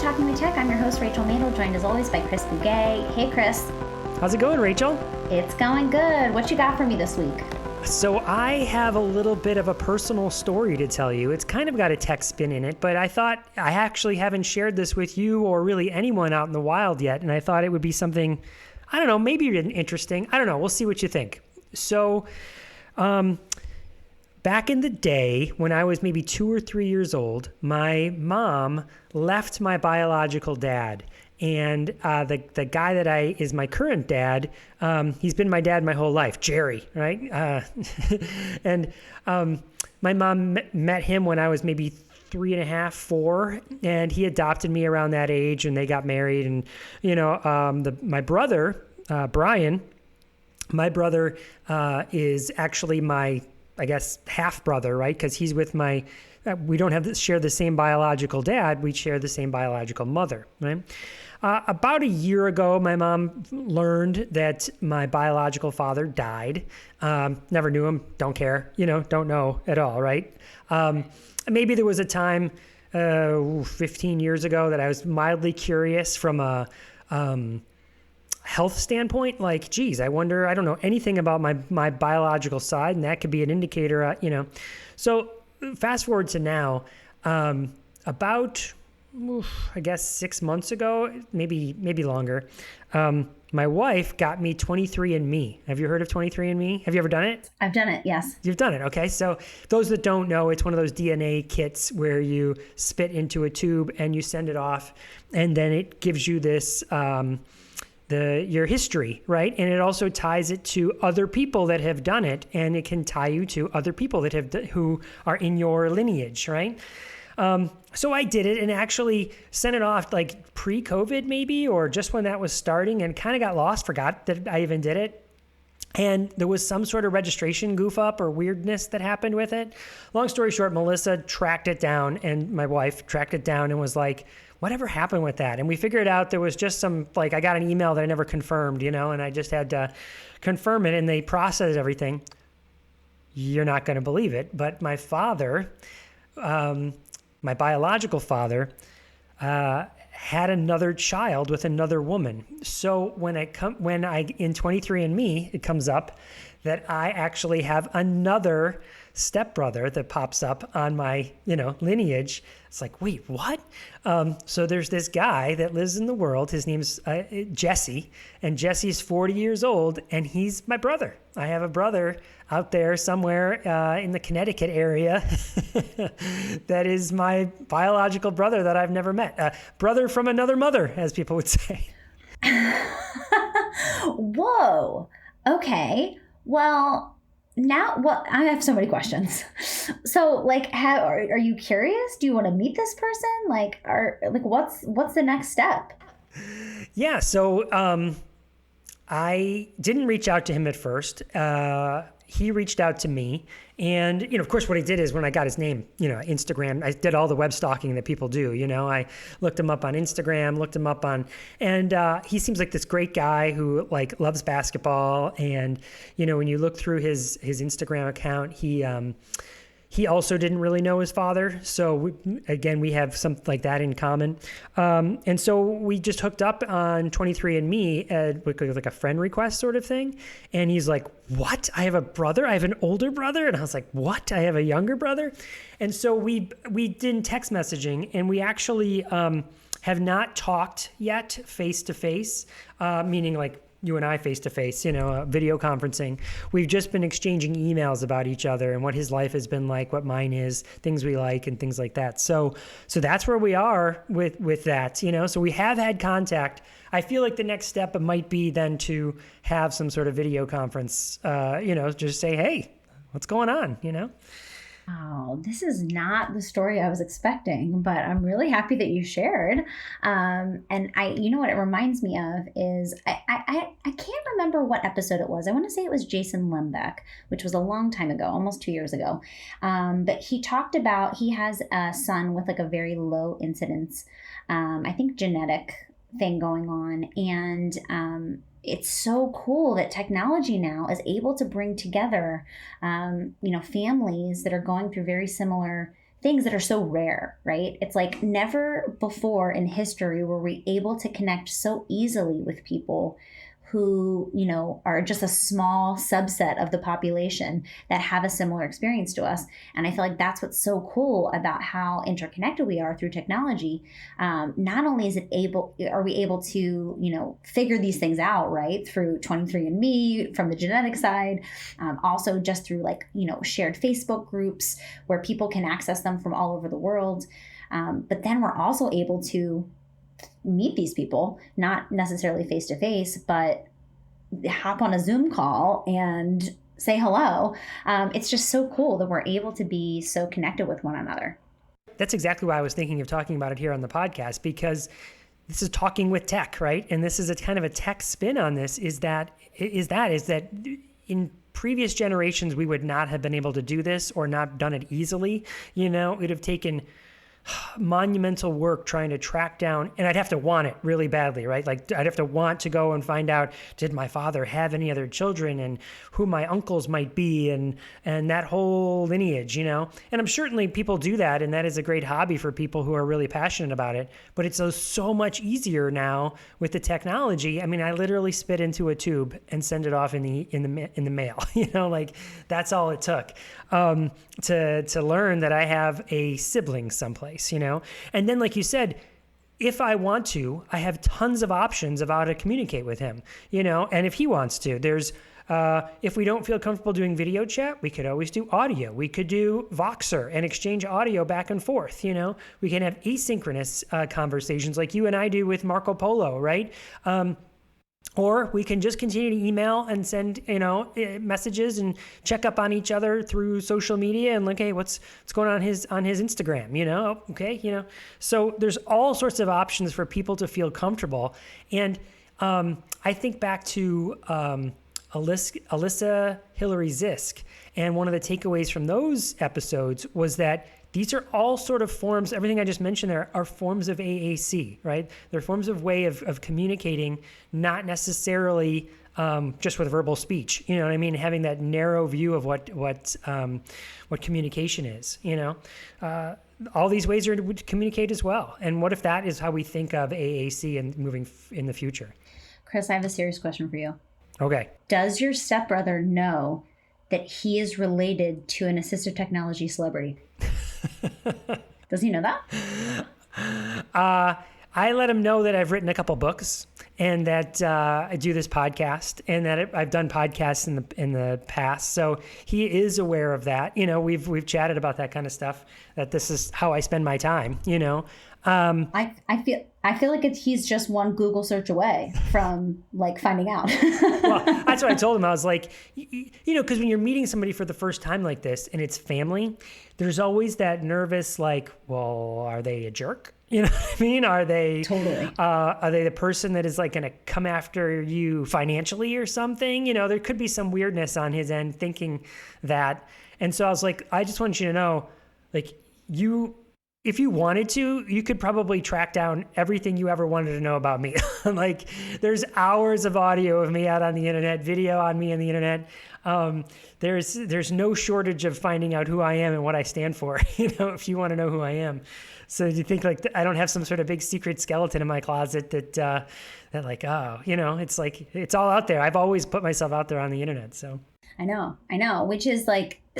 Talking with Tech. I'm your host, Rachel Madel, joined as always by Chris Bouquet. Hey, Chris. How's it going, Rachel? It's going good. What you got for me this week? So I have a little bit of a personal story to tell you. It's kind of got a tech spin in it, but I thought I actually haven't shared this with you or really anyone out in the wild yet, and I thought it would be something, I don't know, maybe interesting. I don't know. We'll see what you think. So, back in the day when I was maybe 2 or 3 years old, my mom left my biological dad. And the guy that is my current dad, he's been my dad my whole life, Jerry, right? And my mom met him when I was maybe 3.5, 4, and he adopted me around that age, and they got married. And my brother, Brian, is actually my, I guess, half brother, right? Because he's with we don't share the same biological dad. We share the same biological mother, right? About a year ago, my mom learned that my biological father died. Never knew him, don't care, don't know at all, right? Maybe there was a time 15 years ago that I was mildly curious from a health standpoint, like, geez, I wonder, I don't know anything about my biological side, and that could be an indicator, So fast forward to now, about, I guess 6 months ago, maybe longer, my wife got me 23andMe. Have you heard of 23andMe? Have you ever done it? I've done it, yes. You've done it, okay. So those that don't know, it's one of those DNA kits where you spit into a tube and you send it off, and then it gives you this your history, right? And it also ties it to other people that have done it, and it can tie you to other people that who are in your lineage, right? So I did it and actually sent it off like pre-COVID maybe, or just when that was starting, and kind of got lost, forgot that I even did it. And there was some sort of registration goof up or weirdness that happened with it. Long story short, Melissa tracked it down, and my wife tracked it down and was like, whatever happened with that? And we figured out there was just some, like, I got an email that I never confirmed, and I just had to confirm it, and they processed everything. You're not going to believe it, but my father, my biological father, had another child with another woman. So when in 23andMe, it comes up that I actually have another stepbrother that pops up on my, lineage. It's like, wait, what? So there's this guy that lives in the world. His name's Jesse, and Jesse's 40 years old, and he's my brother. I have a brother out there somewhere in the Connecticut area that is my biological brother that I've never met. Brother from another mother, as people would say. Whoa. Okay. Well, I have so many questions. So, like, are you curious? Do you want to meet this person? What's the next step? Yeah. So, I didn't reach out to him at first. He reached out to me, and, of course, what he did is when I got his name, Instagram, I did all the web stalking that people do. I looked him up on Instagram, and he seems like this great guy who loves basketball. And, when you look through his Instagram account, he also didn't really know his father. So we have something like that in common. And so we just hooked up on 23andMe with like a friend request sort of thing. And he's like, what? I have a brother? I have an older brother? And I was like, what? I have a younger brother? And so we did text messaging, and we actually have not talked yet face to face, meaning like you and I face to face, video conferencing. We've just been exchanging emails about each other and what his life has been like, what mine is, things we like, and things like that. So that's where we are with that, So we have had contact. I feel like the next step might be then to have some sort of video conference, just say, hey, what's going on, Oh, this is not the story I was expecting, but I'm really happy that you shared. And what it reminds me of is I can't remember what episode it was. I want to say it was Jason Lembeck, which was a long time ago, almost 2 years ago. But he talked about, he has a son with a very low incidence, I think genetic thing going on. And it's so cool that technology now is able to bring together, families that are going through very similar things that are so rare, right? It's like never before in history were we able to connect so easily with people who, are just a small subset of the population that have a similar experience to us. And I feel like that's what's so cool about how interconnected we are through technology. Not only are we able to, figure these things out, right, through 23andMe from the genetic side, also just through shared Facebook groups where people can access them from all over the world. But then we're also able to meet these people, not necessarily face to face, but hop on a Zoom call and say hello. It's just so cool that we're able to be so connected with one another. That's exactly why I was thinking of talking about it here on the podcast, because this is talking with tech, right? And this is a kind of a tech spin on this, is that in previous generations, we would not have been able to do this or not done it easily. It would have taken monumental work trying to track down, and I'd have to want it really badly, right? Like I'd have to want to go and find out, did my father have any other children and who my uncles might be and that whole lineage, And I'm certainly people do that, and that is a great hobby for people who are really passionate about it. But it's so much easier now with the technology. I mean, I literally spit into a tube and send it off in the mail. Like that's all it took to learn that I have a sibling someplace. And then, like you said, if I want to, I have tons of options of how to communicate with him, and if he wants to, there's, if we don't feel comfortable doing video chat, we could always do audio. We could do Voxer and exchange audio back and forth. We can have asynchronous conversations like you and I do with Marco Polo, right? Or we can just continue to email and send, messages and check up on each other through social media and hey, what's going on his Instagram, okay, So there's all sorts of options for people to feel comfortable. And I think back to Alyssa Hillary Zisk, and one of the takeaways from those episodes was that these are all sort of forms, everything I just mentioned there are forms of AAC, right? They're forms of way of communicating, not necessarily just with verbal speech. You know what I mean? Having that narrow view of what communication is, all these ways are to communicate as well. And what if that is how we think of AAC and moving in the future? Chris, I have a serious question for you. Okay. Does your stepbrother know that he is related to an assistive technology celebrity? Does he know that? I let him know that I've written a couple books and that I do this podcast and that I've done podcasts in the past. So he is aware of that. We've chatted about that kind of stuff, that this is how I spend my time, I feel like he's just one Google search away from finding out. Well, that's what I told him. I was like, because when you're meeting somebody for the first time like this and it's family, there's always that nervous, well, are they a jerk? You know what I mean? Are they totally? Are they the person that is going to come after you financially or something? There could be some weirdness on his end thinking that. And so I was like, I just want you to know, if you wanted to, you could probably track down everything you ever wanted to know about me. There's hours of audio of me out on the internet, video on me on the internet. There's no shortage of finding out who I am and what I stand for, if you want to know who I am. So do you think I don't have some sort of big secret skeleton in my closet that it's all out there. I've always put myself out there on the internet. So I know, which is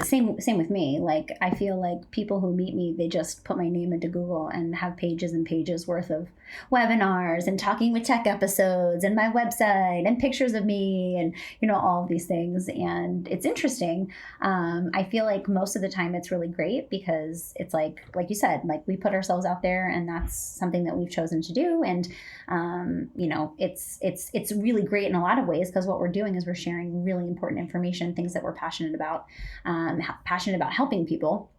same with me. I feel like people who meet me, they just put my name into Google and have pages and pages worth of webinars and talking with tech episodes and my website and pictures of me and, all of these things. And it's interesting. I feel like most of the time it's really great because it's like you said, we put ourselves out there and that's something that we've chosen to do. And, it's really great in a lot of ways because what we're doing is we're sharing really important information, things that we're passionate about helping people.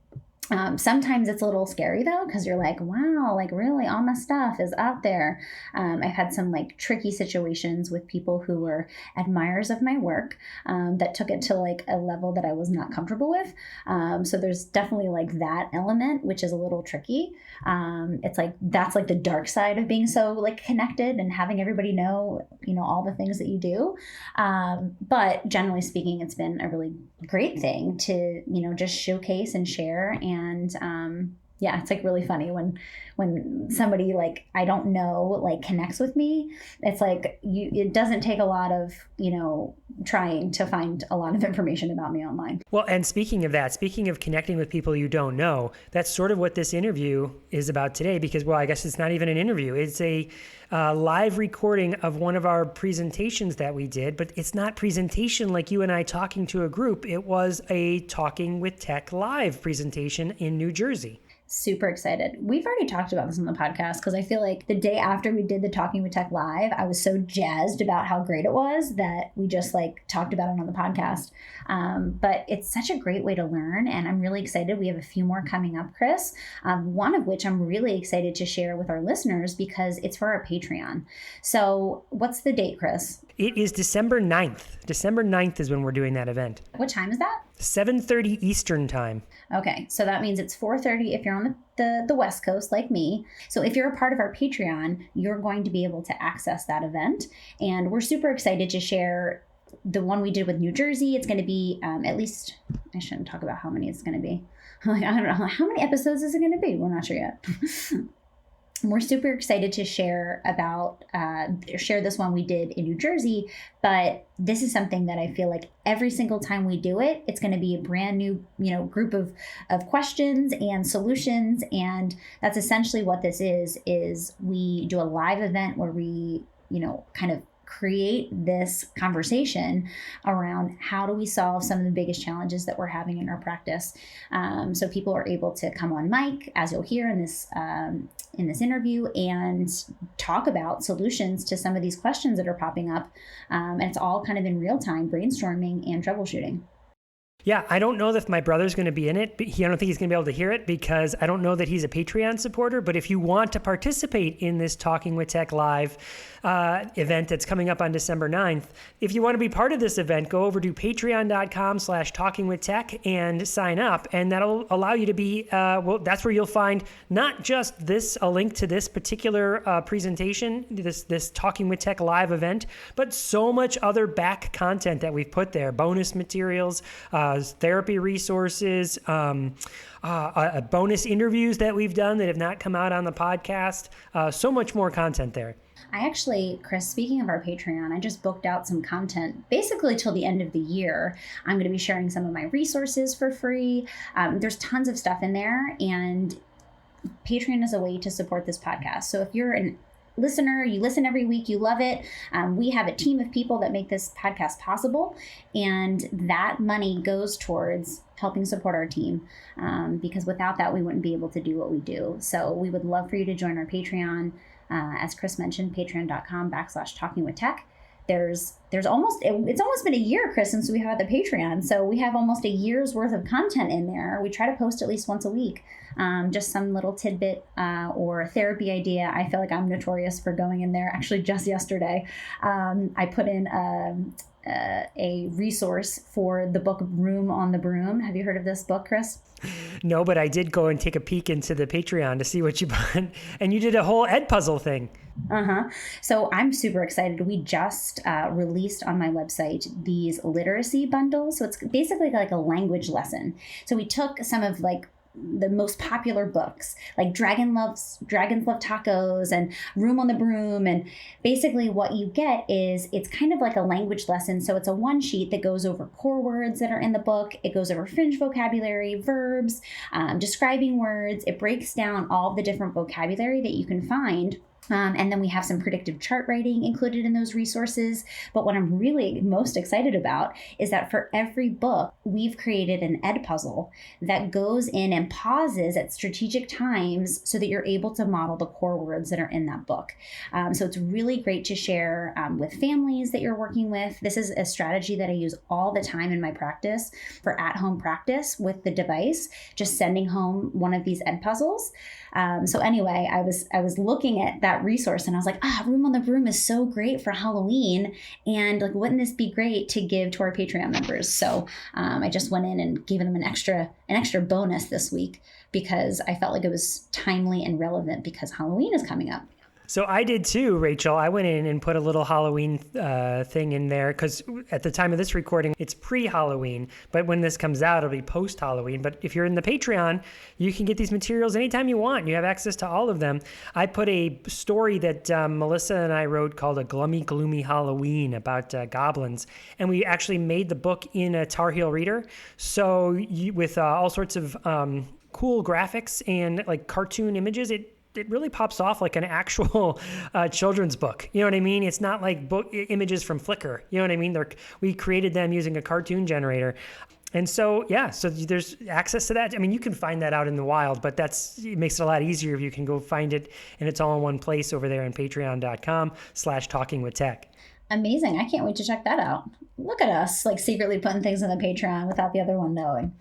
Sometimes it's a little scary though, because you're like, wow, really all my stuff is out there. I've had some tricky situations with people who were admirers of my work that took it to a level that I was not comfortable with. So there's definitely that element, which is a little tricky. It's that's the dark side of being so connected and having everybody know, all the things that you do. But generally speaking, it's been a really great thing to, just showcase and share and And yeah, it's like really funny when somebody like I don't know like connects with me. It's like it doesn't take a lot of, trying to find a lot of information about me online. Well, and speaking of that, speaking of connecting with people you don't know, that's sort of what this interview is about today, because, well, I guess it's not even an interview. It's a live recording of one of our presentations that we did, but it's not presentation like you and I talking to a group. It was a Talking with Tech live presentation in New Jersey. Super excited. We've already talked about this on the podcast because I feel like the day after we did the Talking with Tech live, I was so jazzed about how great it was that we just like talked about it on the podcast. But it's such a great way to learn, and I'm really excited. We have a few more coming up, Chris, one of which I'm really excited to share with our listeners because it's for our Patreon. So what's the date, Chris? It is December 9th. December 9th is when we're doing that event. What time is that? 7:30 Eastern time. Okay, so that means it's 4:30 if you're on the West Coast like me. So if you're a part of our Patreon, you're going to be able to access that event. And we're super excited to share the one we did with New Jersey. It's going to be at least, I shouldn't talk about how many it's going to be. Like, I don't know, how many episodes is it going to be? We're not sure yet. We're super excited to share this one we did in New Jersey, but this is something that I feel like every single time we do it, it's going to be a brand new, group of questions and solutions. And that's essentially what this is we do a live event where we, kind of create this conversation around how do we solve some of the biggest challenges that we're having in our practice. So people are able to come on mic, as you'll hear in this interview, and talk about solutions to some of these questions that are popping up. And it's all kind of in real time brainstorming and troubleshooting. Yeah, I don't know if my brother's going to be in it. I don't think he's going to be able to hear it because I don't know that he's a Patreon supporter. But if you want to participate in this Talking with Tech live event that's coming up on December 9th, if you want to be part of this event, go over to patreon.com/talkingwithtech and sign up. And that'll allow you to be, that's where you'll find not just a link to this particular presentation, this Talking with Tech live event, but so much other back content that we've put there, bonus materials, therapy resources, bonus interviews that we've done that have not come out on the podcast. So much more content there. I actually, Chris, speaking of our Patreon, I just booked out some content basically till the end of the year. I'm going to be sharing some of my resources for free. There's tons of stuff in there, and Patreon is a way to support this podcast. So if you're an listener, you listen every week, you love it. We have a team of people that make this podcast possible, and that money goes towards helping support our team, because without that, we wouldn't be able to do what we do. So we would love for you to join our Patreon. As Chris mentioned, patreon.com/talkingwithtech. It's almost been a year, Chris, since we had the Patreon. So we have almost a year's worth of content in there. We try to post at least once a week, just some little tidbit or therapy idea. I feel like I'm notorious for going in there. Actually, just yesterday, I put in a resource for the book Room on the Broom. Have you heard of this book, Chris? No, but I did go and take a peek into the Patreon to see what you put, and you did a whole Ed puzzle thing. So I'm super excited. We just released on my website these literacy bundles. So it's basically like a language lesson. So we took some of like the most popular books like Dragons Love Tacos and Room on the Broom, and basically what you get is it's kind of like a language lesson. So it's a one sheet that goes over core words that are in the book. It goes over fringe vocabulary, verbs, describing words. It breaks down all the different vocabulary that you can find. And then we have some predictive chart writing included in those resources. But what I'm really most excited about is that for every book, we've created an Ed puzzle that goes in and pauses at strategic times so that you're able to model the core words that are in that book. So it's really great to share with families that you're working with. This is a strategy that I use all the time in my practice for at-home practice with the device, just sending home one of these Ed puzzles. So anyway, I was looking at that resource and I was like, Room on the Broom is so great for Halloween. And like, wouldn't this be great to give to our Patreon members? So I just went in and gave them an extra bonus this week because I felt like it was timely and relevant because Halloween is coming up. So I did too, Rachel. I went in and put a little Halloween thing in there because at the time of this recording, it's pre-Halloween. But when this comes out, it'll be post-Halloween. But if you're in the Patreon, you can get these materials anytime you want. You have access to all of them. I put a story that Melissa and I wrote called A Gloomy Halloween about goblins. And we actually made the book in a Tar Heel reader. So with all sorts of cool graphics and like cartoon images, it really pops off like an actual children's book. You know what I mean? It's not like book images from Flickr. You know what I mean? We created them using a cartoon generator. And so, so there's access to that. I mean, you can find that out in the wild, but it makes it a lot easier if you can go find it and it's all in one place over there on patreon.com/talkingwithtech. Amazing. I can't wait to check that out. Look at us, like secretly putting things in the Patreon without the other one knowing.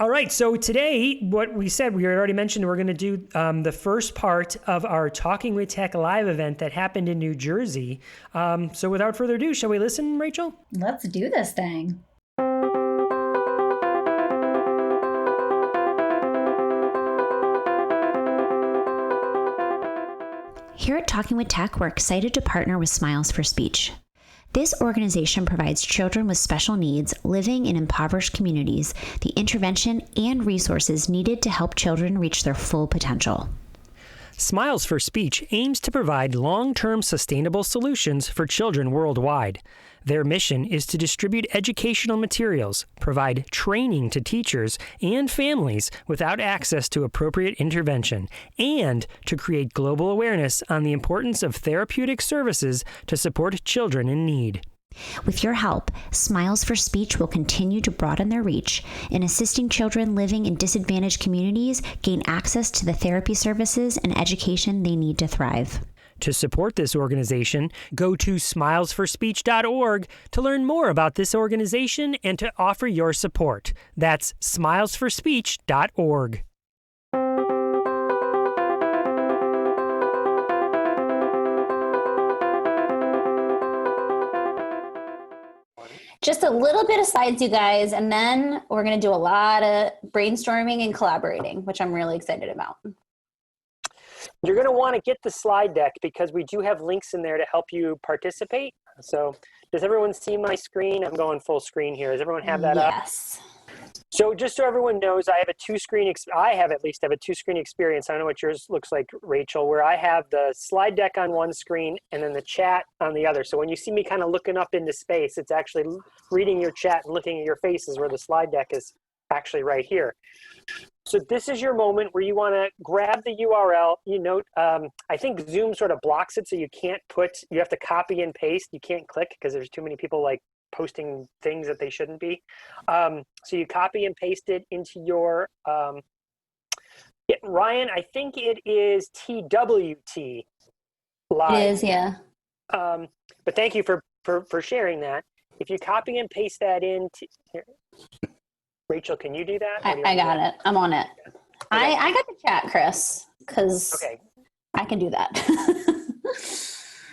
All right, so today, what we said, we already mentioned, we're going to do the first part of our Talking with Tech live event that happened in New Jersey. So without further ado, shall we listen, Rachel? Let's do this thing. Here at Talking with Tech, we're excited to partner with Smiles for Speech. This organization provides children with special needs living in impoverished communities the intervention and resources needed to help children reach their full potential. Smiles for Speech aims to provide long-term sustainable solutions for children worldwide. Their mission is to distribute educational materials, provide training to teachers and families without access to appropriate intervention, and to create global awareness on the importance of therapeutic services to support children in need. With your help, Smiles for Speech will continue to broaden their reach in assisting children living in disadvantaged communities gain access to the therapy services and education they need to thrive. To support this organization, go to smilesforspeech.org to learn more about this organization and to offer your support. That's smilesforspeech.org. Just a little bit of slides, you guys, and then we're going to do a lot of brainstorming and collaborating, which I'm really excited about. You're going to want to get the slide deck because we do have links in there to help you participate. So does everyone see my screen? I'm going full screen here. Does everyone have that up? Yes. So just so everyone knows, I have a two-screen experience. I don't know what yours looks like, Rachel, where I have the slide deck on one screen and then the chat on the other. So when you see me kind of looking up into space, it's actually reading your chat and looking at your faces, where the slide deck is actually right here. So this is your moment where you want to grab the URL. You note, I think Zoom sort of blocks it, so you have to copy and paste. You can't click because there's too many people like posting things that they shouldn't be. So you copy and paste it into your, Ryan, I think it is TWT live. It is, yeah. But thank you for sharing that. If you copy and paste that in, here. Rachel, can you do that? I got it. I'm on it. Okay. I got the chat, Chris, because I can do that.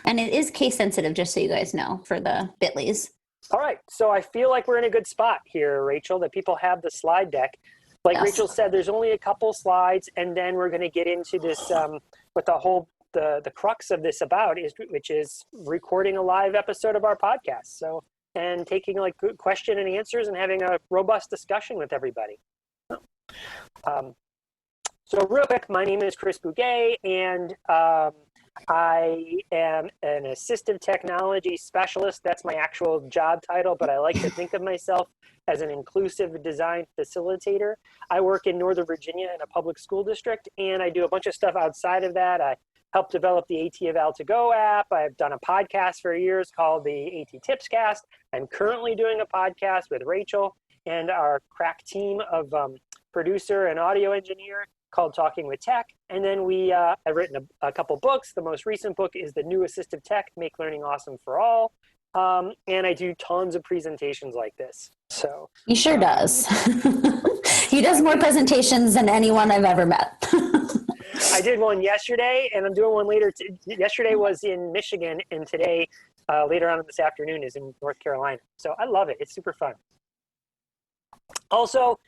And it is case sensitive, just so you guys know, for the bit.lys. All right. So I feel like we're in a good spot here, Rachel, that people have the slide deck. Like yes. Rachel said, there's only a couple slides, and then we're going to get into this, what the crux of this about is, which is recording a live episode of our podcast. So, and taking like good question and answers and having a robust discussion with everybody. So real quick, my name is Chris Bouquet, and I am an assistive technology specialist. That's my actual job title, but I like to think of myself as an inclusive design facilitator. I work in Northern Virginia in a public school district, and I do a bunch of stuff outside of that. I helped develop the AT Eval to Go app. I've done a podcast for years called the AT Tips Cast. I'm currently doing a podcast with Rachel and our crack team of producer and audio engineer called Talking with Tech. And then I've written a couple books. The most recent book is The New Assistive Tech, Make Learning Awesome for All. And I do tons of presentations like this. So he sure does. He does more presentations than anyone I've ever met. I did one yesterday, and I'm doing one later. Yesterday was in Michigan, and today, later on this afternoon, is in North Carolina. So I love it. It's super fun. Also,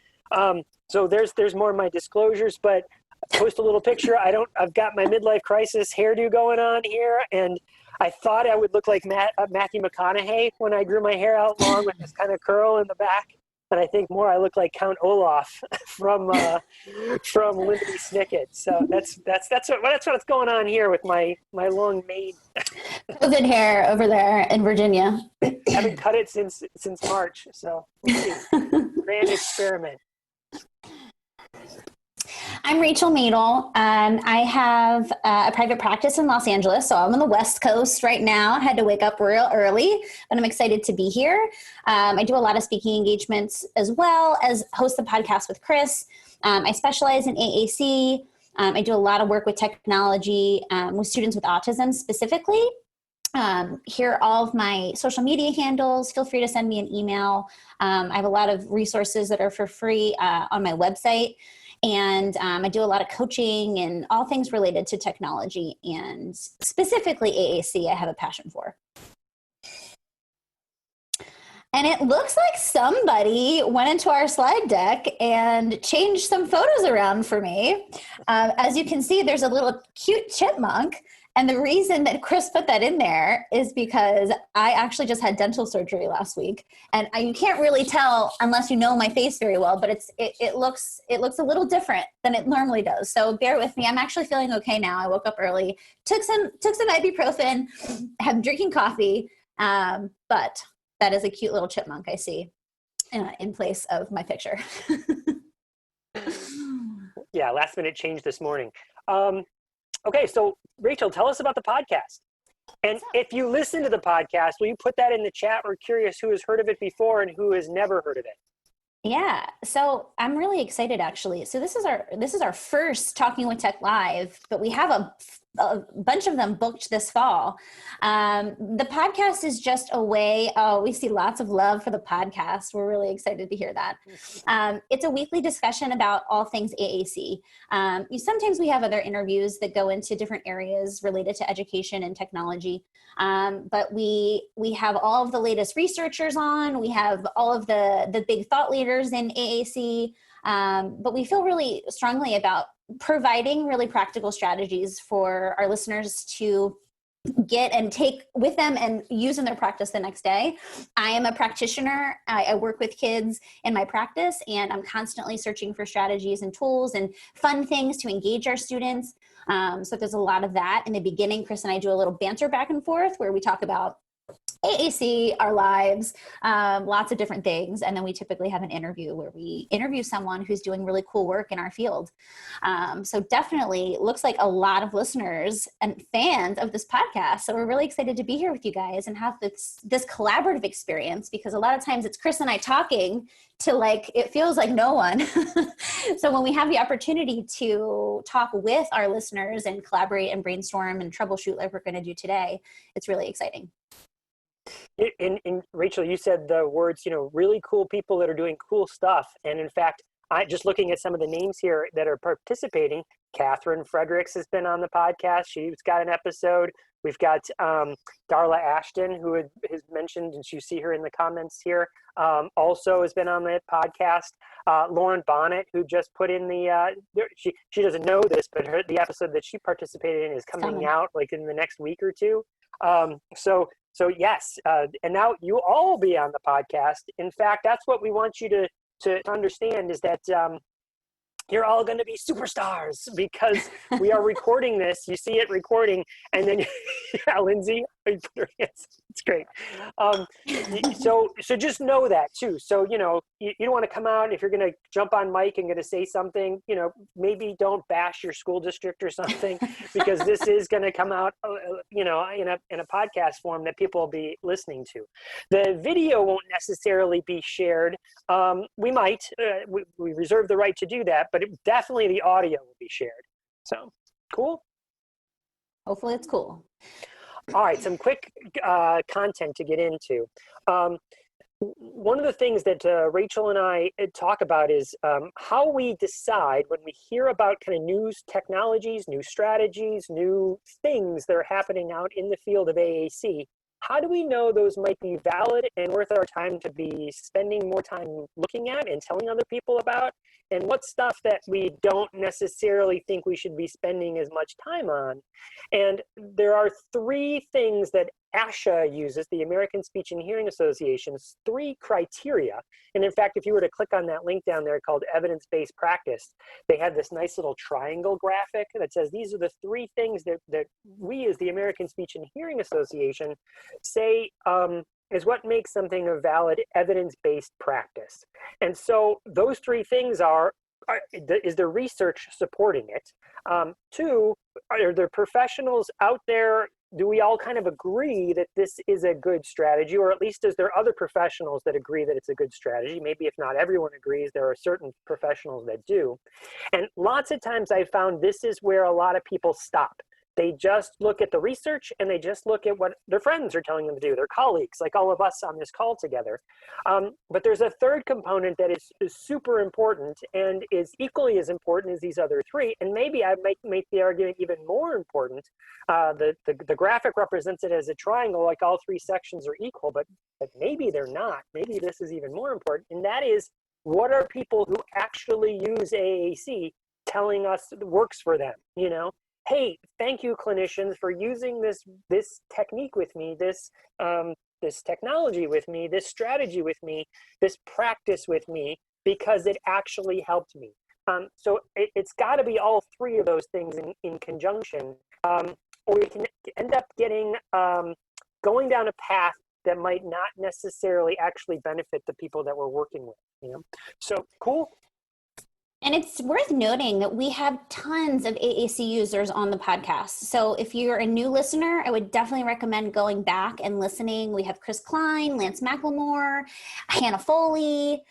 so there's more of my disclosures, but post a little picture. I've got my midlife crisis hairdo going on here, and I thought I would look like Matthew McConaughey when I grew my hair out long with this kind of curl in the back. And I think more I look like Count Olaf from Lemony Snicket. So that's what's going on here with my long mane. COVID hair over there in Virginia. Haven't cut it since March. So we'll see. Grand experiment. I'm Rachel Madel, and I have a private practice in Los Angeles, so I'm on the West Coast right now. I had to wake up real early, but I'm excited to be here. I do a lot of speaking engagements as well as host the podcast with Chris. I specialize in AAC. I do a lot of work with technology with students with autism specifically. Here are all of my social media handles. Feel free to send me an email. I have a lot of resources that are for free on my website. And I do a lot of coaching and all things related to technology, and specifically AAC I have a passion for. And it looks like somebody went into our slide deck and changed some photos around for me. As you can see, there's a little cute chipmunk. And the reason that Chris put that in there is because I actually just had dental surgery last week. And you can't really tell unless you know my face very well, but it looks a little different than it normally does. So bear with me. I'm actually feeling okay now. I woke up early, took some ibuprofen, I'm drinking coffee, but that is a cute little chipmunk I see in place of my picture. Yeah, last minute change this morning. Okay, so Rachel, tell us about the podcast. And if you listen to the podcast, will you put that in the chat? We're curious who has heard of it before and who has never heard of it. Yeah, so I'm really excited actually. So this is our first Talking with Tech Live, but we have a bunch of them booked this fall. The podcast is just a way, we see lots of love for the podcast. We're really excited to hear that. It's a weekly discussion about all things AAC. Sometimes we have other interviews that go into different areas related to education and technology. But we have all of the latest researchers on, we have all of the big thought leaders in AAC, but we feel really strongly about providing really practical strategies for our listeners to get and take with them and use in their practice the next day. I am a practitioner. I work with kids in my practice, and I'm constantly searching for strategies and tools and fun things to engage our students. So there's a lot of that. In the beginning, Chris and I do a little banter back and forth where we talk about AAC, our lives, lots of different things. And then we typically have an interview where we interview someone who's doing really cool work in our field. So definitely looks like a lot of listeners and fans of this podcast. So we're really excited to be here with you guys and have this collaborative experience, because a lot of times it's Chris and I talking to it feels like no one. So when we have the opportunity to talk with our listeners and collaborate and brainstorm and troubleshoot like we're going to do today, it's really exciting. And Rachel, you said the words, really cool people that are doing cool stuff. And in fact, just looking at some of the names here that are participating, Catherine Fredericks has been on the podcast. She's got an episode. We've got Darla Ashton, who has mentioned, and you see her in the comments here, also has been on the podcast. Lauren Bonnet, who just put in she doesn't know this, but the episode that she participated in is coming out in the next week or two. So yes, and now you all will be on the podcast. In fact, that's what we want you to understand, is that you're all going to be superstars, because we are recording this. You see it recording, and then yeah, Lindsay, it's great. So just know that too. So you don't want to come out if you're going to jump on mic and going to say something. Maybe don't bash your school district or something, because this is going to come out, in a podcast form that people will be listening to. The video won't necessarily be shared. We might. We reserve the right to do that, but definitely the audio will be shared. So cool. Hopefully it's cool. All right, some quick content to get into. One of the things that Rachel and I talk about is how we decide when we hear about kind of new technologies, new strategies, new things that are happening out in the field of AAC, how do we know those might be valid and worth our time to be spending more time looking at and telling other people about? And what's stuff that we don't necessarily think we should be spending as much time on? And there are three things that ASHA uses, the American Speech and Hearing Association's three criteria. And in fact, if you were to click on that link down there called evidence-based practice, they have this nice little triangle graphic that says these are the three things that we as the American Speech and Hearing Association say is what makes something a valid evidence-based practice. And so those three things is there research supporting it? Two, are there professionals out there? Do we all kind of agree that this is a good strategy, or at least is there other professionals that agree that it's a good strategy? Maybe if not everyone agrees, there are certain professionals that do. And lots of times I found this is where a lot of people stop. They just look at the research and they just look at what their friends are telling them to do, their colleagues, like all of us on this call together. But there's a third component that is super important and is equally as important as these other three. And maybe I might make the argument even more important. The graphic represents it as a triangle, like all three sections are equal, but maybe they're not. Maybe this is even more important. And that is, what are people who actually use AAC telling us works for them, you know? Hey, thank you, clinicians, for using this technique with me, this technology with me, this strategy with me, this practice with me, because it actually helped me. So it's got to be all three of those things in conjunction, or we can end up going down a path that might not necessarily actually benefit the people that we're working with. You know, so cool. And it's worth noting that we have tons of AAC users on the podcast. So if you're a new listener, I would definitely recommend going back and listening. We have Chris Klein, Lance McLemore, Hannah Foley.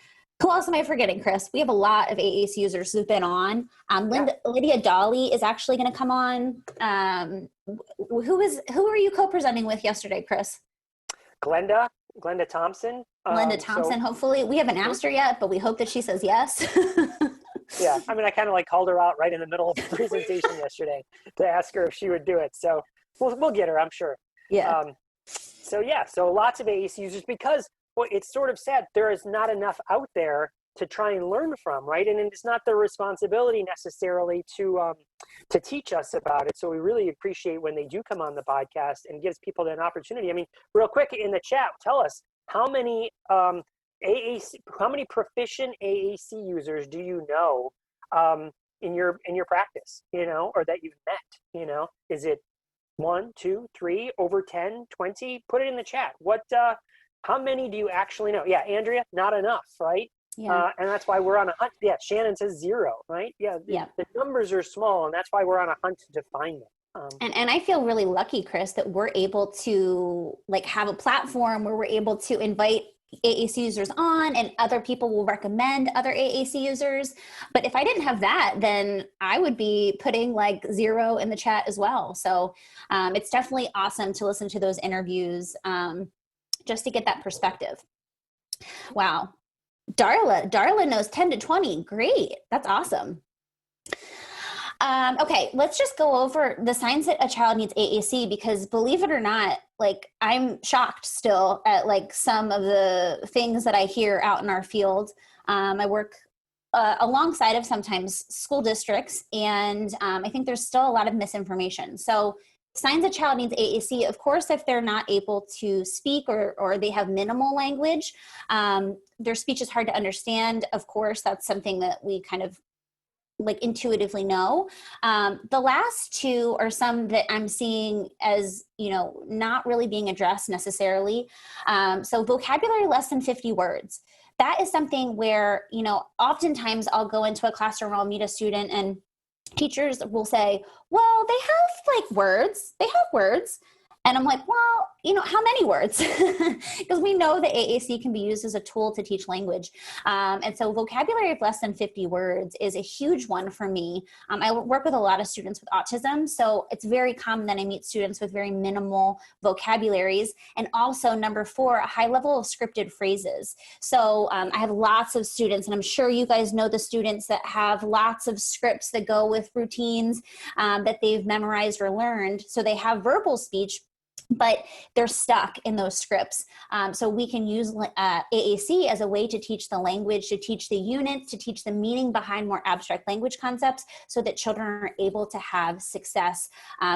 Who else am I forgetting, Chris? We have a lot of AAC users who've been on. Lydia Dolly is actually going to come on. Who are you co-presenting with yesterday, Chris? Glenda Thompson. Glenda Thompson, hopefully. We haven't asked her yet, but we hope that she says yes. Yeah, I mean, I kind of like called her out right in the middle of the presentation yesterday to ask her if she would do it. So we'll get her, I'm sure. Yeah. So lots of AAC users, because it's sort of sad. There is not enough out there to try and learn from, right? And it's not their responsibility necessarily to teach us about it. So we really appreciate when they do come on the podcast and gives people an opportunity. I mean, real quick in the chat, tell us how many proficient AAC users do you know in your practice, you know, or that you've met, you know? Is it 1, 2, 3, over 10, 20? Put it in the chat. How many do you actually know? Yeah, Andrea, not enough, right? Yeah. And that's why we're on a hunt. Yeah, Shannon says 0, right? Yeah, the numbers are small, and that's why we're on a hunt to find them. And I feel really lucky, Chris, that we're able to have a platform where we're able to invite AAC users on, and other people will recommend other AAC users. But if I didn't have that, then I would be putting 0 in the chat as well. So it's definitely awesome to listen to those interviews just to get that perspective. Wow. Darla knows 10 to 20. Great. That's awesome. Okay, let's just go over the signs that a child needs AAC, because believe it or not, I'm shocked still at some of the things that I hear out in our field. I work alongside of sometimes school districts, and I think there's still a lot of misinformation. So signs a child needs AAC, of course, if they're not able to speak or they have minimal language, their speech is hard to understand. Of course, that's something that we kind of intuitively know. The last two are some that I'm seeing as, not really being addressed necessarily. So vocabulary less than 50 words. That is something where, oftentimes I'll go into a classroom, I'll meet a student, and teachers will say, well, they have words. They have words. And I'm like, well, how many words? Because we know that AAC can be used as a tool to teach language. And so vocabulary of less than 50 words is a huge one for me. I work with a lot of students with autism, so it's very common that I meet students with very minimal vocabularies. And also, number 4, a high level of scripted phrases. So I have lots of students, and I'm sure you guys know the students that have lots of scripts that go with routines that they've memorized or learned. So they have verbal speech, but they're stuck in those scripts. So we can use AAC as a way to teach the language, to teach the units, to teach the meaning behind more abstract language concepts, so that children are able to have success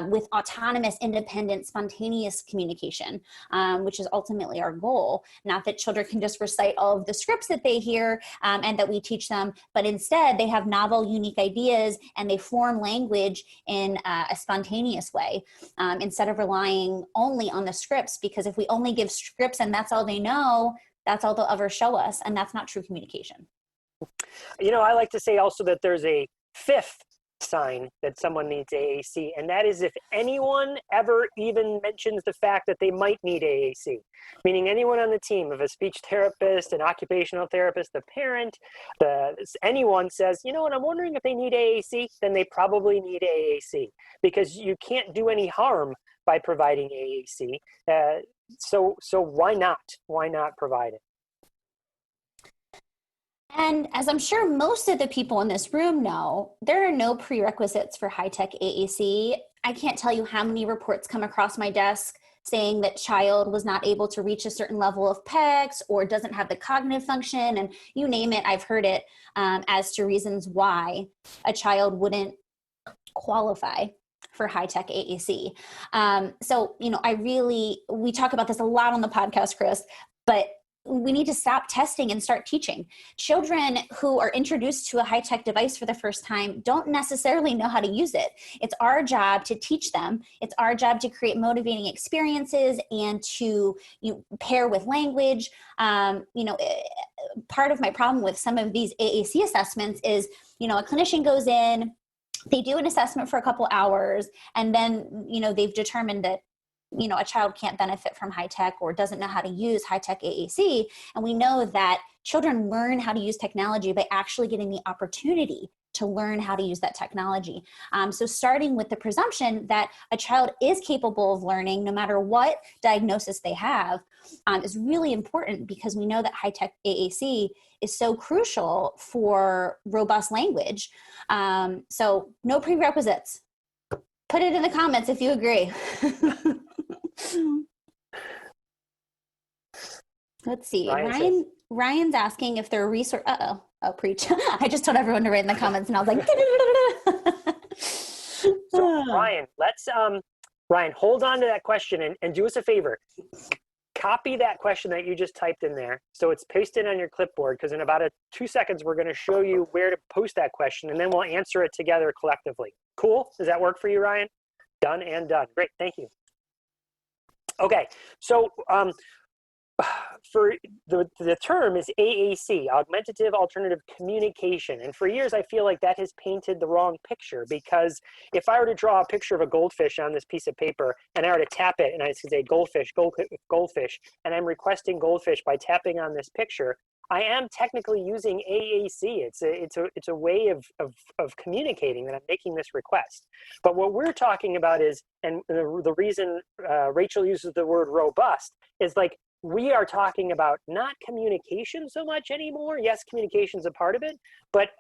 with autonomous, independent, spontaneous communication, which is ultimately our goal. Not that children can just recite all of the scripts that they hear and that we teach them, but instead they have novel, unique ideas and they form language in a spontaneous way, instead of relying only on the scripts, because if we only give scripts and that's all they know, that's all they'll ever show us, and that's not true communication. I like to say also that there's a fifth sign that someone needs AAC, and that is if anyone ever even mentions the fact that they might need AAC, meaning anyone on the team, if a speech therapist, an occupational therapist, the parent, anyone says, what, I'm wondering if they need AAC, then they probably need AAC, because you can't do any harm by providing AAC. So why not? Why not provide it? And as I'm sure most of the people in this room know, there are no prerequisites for high-tech AAC. I can't tell you how many reports come across my desk saying that child was not able to reach a certain level of PECs or doesn't have the cognitive function, and you name it, I've heard it, as to reasons why a child wouldn't qualify for high-tech AAC. We talk about this a lot on the podcast, Chris, but we need to stop testing and start teaching. Children who are introduced to a high-tech device for the first time don't necessarily know how to use it. It's our job to teach them. It's our job to create motivating experiences and to pair with language. Part of my problem with some of these AAC assessments is, a clinician goes in, they do an assessment for a couple hours, and then, they've determined that a child can't benefit from high tech or doesn't know how to use high tech AAC. And we know that children learn how to use technology by actually getting the opportunity to learn how to use that technology. So starting with the presumption that a child is capable of learning no matter what diagnosis they have is really important, because we know that high tech AAC is so crucial for robust language. So no prerequisites. Put it in the comments if you agree. Let's see. Ryan's asking if there are resources. Oh, preach. I just told everyone to write in the comments and I was like, So Ryan, Ryan, hold on to that question and do us a favor. Copy that question that you just typed in there, so it's pasted on your clipboard, because in about 2 seconds, we're going to show you where to post that question, and then we'll answer it together collectively. Cool? Does that work for you, Ryan? Done and done. Great, thank you. Okay, so for the term is AAC, Augmentative Alternative Communication. And for years, I feel like that has painted the wrong picture, because if I were to draw a picture of a goldfish on this piece of paper and I were to tap it and I say goldfish, goldfish, and I'm requesting goldfish by tapping on this picture, I am technically using AAC. It's a way of communicating that I'm making this request. But what we're talking about is, and the reason Rachel uses the word robust is, like, we are talking about not communication so much anymore. Yes, communication is a part of it, but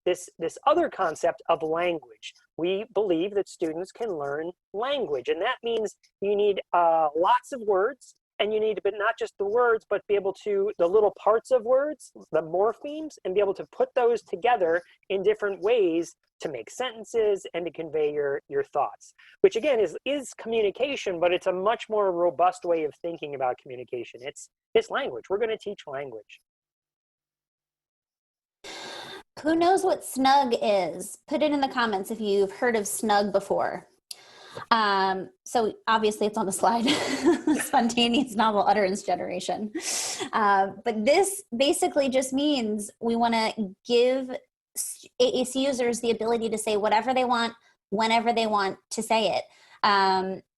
this other concept of language. We believe that students can learn language, and that means you need lots of words, and you need, but not just the words, but be able to, the little parts of words, the morphemes, and be able to put those together in different ways to make sentences and to convey your thoughts, which again is communication, but it's a much more robust way of thinking about communication. It's language. We're going to teach language. Who knows what snug is? Put it in the comments if you've heard of snug before. So obviously it's on the slide, spontaneous novel utterance generation. But this basically just means we want to give AAC users the ability to say whatever they want, whenever they want to say it.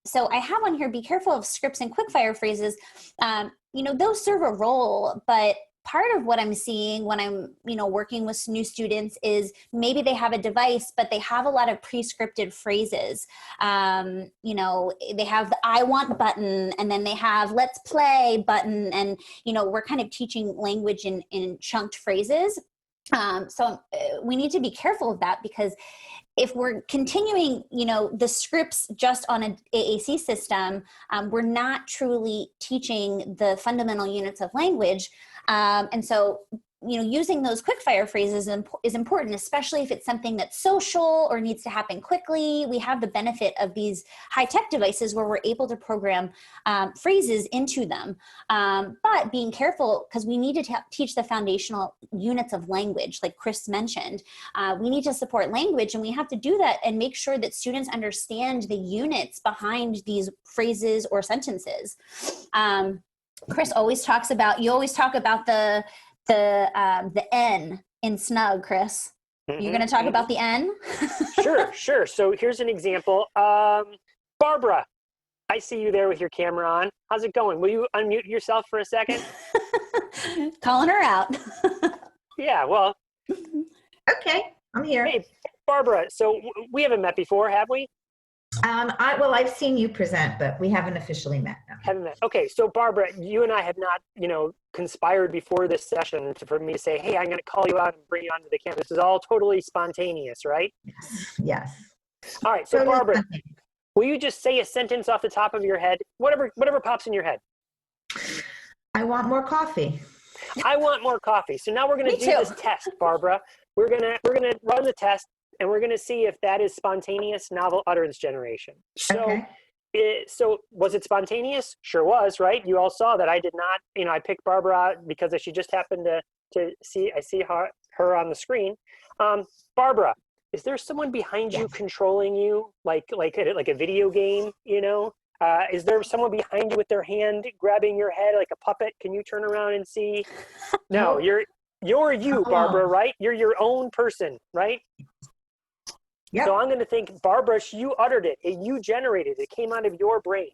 So I have on here, be careful of scripts and quickfire phrases. Those serve a role, but part of what I'm seeing when I'm, working with new students is maybe they have a device, but they have a lot of pre-scripted phrases. They have the I want button, and then they have let's play button. And, we're kind of teaching language in chunked phrases. We need to be careful of that, because if we're continuing, the scripts just on an AAC system, we're not truly teaching the fundamental units of language. And so, using those quick fire phrases is important, especially if it's something that's social or needs to happen quickly. We have the benefit of these high-tech devices where we're able to program phrases into them. But being careful, because we need to teach the foundational units of language, like Chris mentioned. We need to support language, and we have to do that and make sure that students understand the units behind these phrases or sentences. Chris always talks about, you always talk about the N in snug, Chris. You're going to talk about the N? Sure. So here's an example. Barbara, I see you there with your camera on. How's it going? Will you unmute yourself for a second? Calling her out. Yeah, well. Okay, I'm here. Hey, Barbara, so we haven't met before, have we? I've seen you present, but we haven't officially met. No. Haven't met. Okay, so Barbara, you and I have not, conspired before this session for me to say, hey, I'm going to call you out and bring you onto the campus. This is all totally spontaneous, right? Yes. All right, so Barbara, will you just say a sentence off the top of your head, whatever pops in your head? I want more coffee. I want more coffee. So now we're going to do this test, Barbara. We're gonna run the test, and we're going to see if that is spontaneous novel utterance generation. So. Okay. So was it spontaneous? Sure was, right? You all saw that I did not, I picked Barbara out because she just happened to see, I see her on the screen. Barbara, is there someone behind you controlling you like a video game, Is there someone behind you with their hand grabbing your head like a puppet? Can you turn around and see? No, you're you, Barbara, right? You're your own person, right? Yep. So I'm going to think, Barbara, you uttered it. You generated it. It came out of your brain.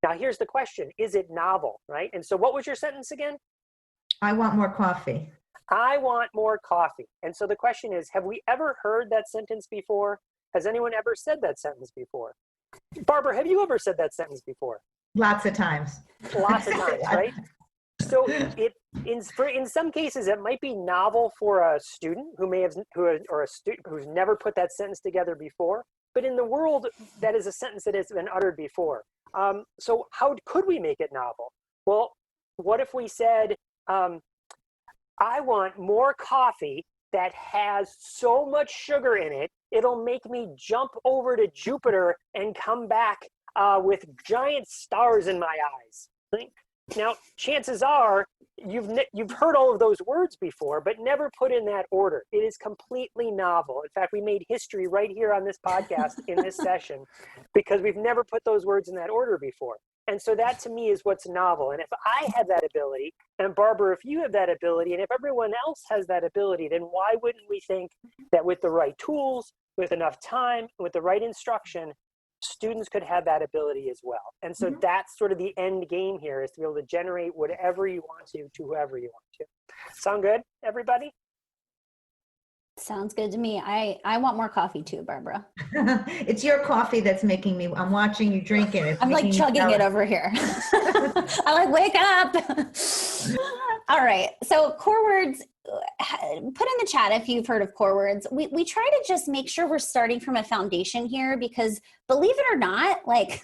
Now, here's the question. Is it novel, right? And so what was your sentence again? I want more coffee. I want more coffee. And so the question is, have we ever heard that sentence before? Has anyone ever said that sentence before? Barbara, have you ever said that sentence before? Lots of times. Lots of times, right? So in some cases, it might be novel for a student or a student who's never put that sentence together before. But in the world, that is a sentence that has been uttered before. So how could we make it novel? Well, what if we said, I want more coffee that has so much sugar in it, it'll make me jump over to Jupiter and come back with giant stars in my eyes. Right? Now, chances are you've heard all of those words before, but never put in that order. It is completely novel. In fact, we made history right here on this podcast in this session because we've never put those words in that order before. And so that to me is what's novel. And if I have that ability, and Barbara, if you have that ability, and if everyone else has that ability, then why wouldn't we think that with the right tools, with enough time, with the right instruction, students could have that ability as well. And so that's sort of the end game here, is to be able to generate whatever you want to whoever you want to. Sound good, everybody? Sounds good to me. I want more coffee too, Barbara. It's your coffee that's making me, I'm watching you drink it. I'm like chugging it over here. I'm like, wake up. All right. So core words, put in the chat if you've heard of core words. We try to just make sure we're starting from a foundation here, because believe it or not, like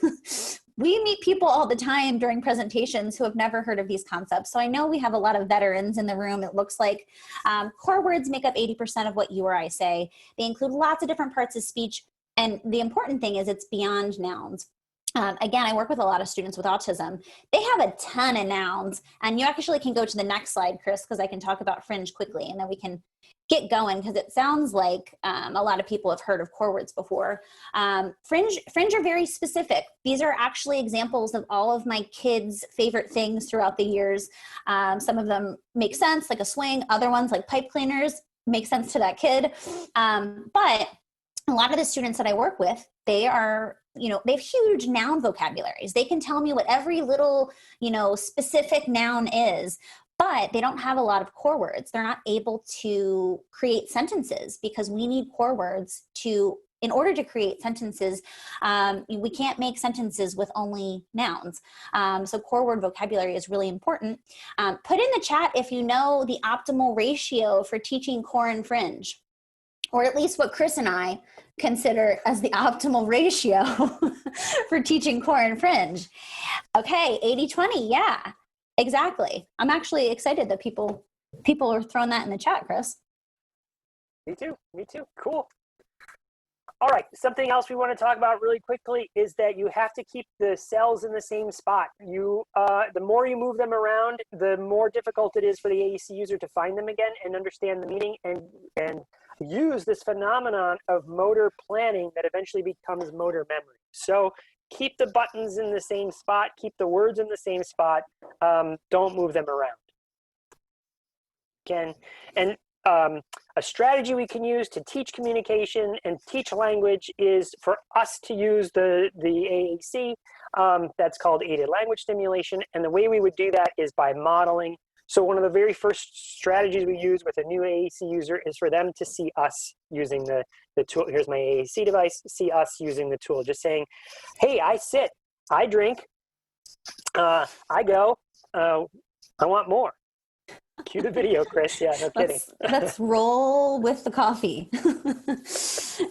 we meet people all the time during presentations who have never heard of these concepts. So I know we have a lot of veterans in the room. It looks like core words make up 80% of what you or I say. They include lots of different parts of speech. And the important thing is it's beyond nouns. Again, I work with a lot of students with autism. They have a ton of nouns, and you actually can go to the next slide, Chris, because I can talk about fringe quickly, and then we can get going, because it sounds like a lot of people have heard of core words before. Fringe are very specific. These are actually examples of all of my kids' favorite things throughout the years. Some of them make sense, like a swing. Other ones, like pipe cleaners, make sense to that kid. But a lot of the students that I work with, they are, they have huge noun vocabularies. They can tell me what every little, specific noun is, but they don't have a lot of core words. They're not able to create sentences because we need core words to in order to create sentences, we can't make sentences with only nouns. So core word vocabulary is really important. Put in the chat if you know the optimal ratio for teaching core and fringe, or at least what Chris and I consider as the optimal ratio for teaching core and fringe. Okay, 80-20, yeah, exactly. I'm actually excited that people are throwing that in the chat, Chris. Me too. Cool. All right, something else we want to talk about really quickly is that you have to keep the cells in the same spot. The more you move them around, the more difficult it is for the AAC user to find them again and understand the meaning and use this phenomenon of motor planning that eventually becomes motor memory. So keep the buttons in the same spot, keep the words in the same spot, don't move them around. Again, and a strategy we can use to teach communication and teach language is for us to use the AAC. That's called aided language stimulation. And the way we would do that is by modeling. So one of the very first strategies we use with a new AAC user is for them to see us using the tool. Here's my AAC device, see us using the tool. Just saying, hey, I sit, I drink, I go, I want more. Cue the video, Chris. Yeah, no kidding. Let's roll with the coffee.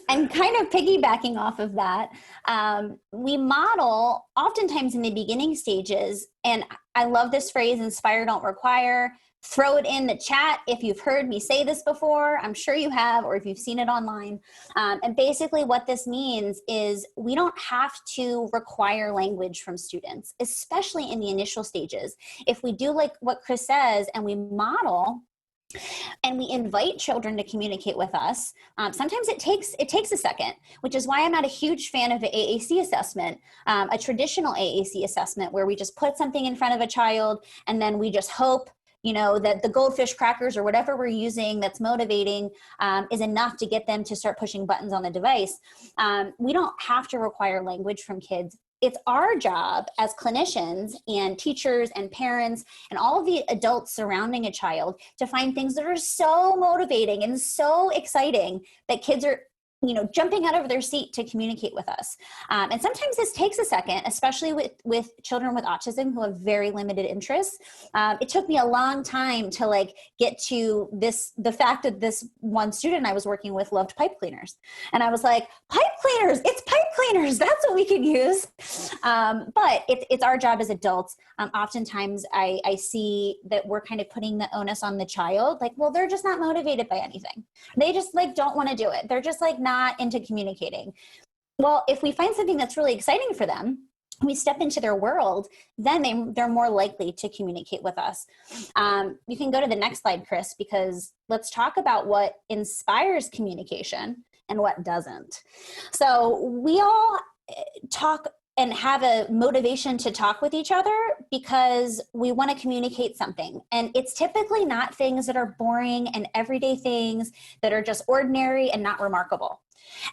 And kind of piggybacking off of that, we model oftentimes in the beginning stages, and I love this phrase, inspire, don't require. Throw it in the chat if you've heard me say this before. I'm sure you have, or if you've seen it online. And basically what this means is we don't have to require language from students, especially in the initial stages. If we do like what Chris says and we model and we invite children to communicate with us, sometimes it takes a second, which is why I'm not a huge fan of the AAC assessment, a traditional AAC assessment where we just put something in front of a child and then we just hope that the goldfish crackers or whatever we're using that's motivating is enough to get them to start pushing buttons on the device. We don't have to require language from kids. It's our job as clinicians and teachers and parents and all of the adults surrounding a child to find things that are so motivating and so exciting that kids are jumping out of their seat to communicate with us. And sometimes this takes a second, especially with children with autism who have very limited interests. It took me a long time to get to the fact that this one student I was working with loved pipe cleaners. And I was like, pipe cleaners, it's pipe cleaners, that's what we can use. But it's our job as adults. Oftentimes I see that we're kind of putting the onus on the child, they're just not motivated by anything. They just don't want to do it. They're just not into communicating. Well, if we find something that's really exciting for them, we step into their world, then they're more likely to communicate with us. You can go to the next slide, Chris, because let's talk about what inspires communication and what doesn't. So we all talk and have a motivation to talk with each other because we want to communicate something. And it's typically not things that are boring and everyday things that are just ordinary and not remarkable.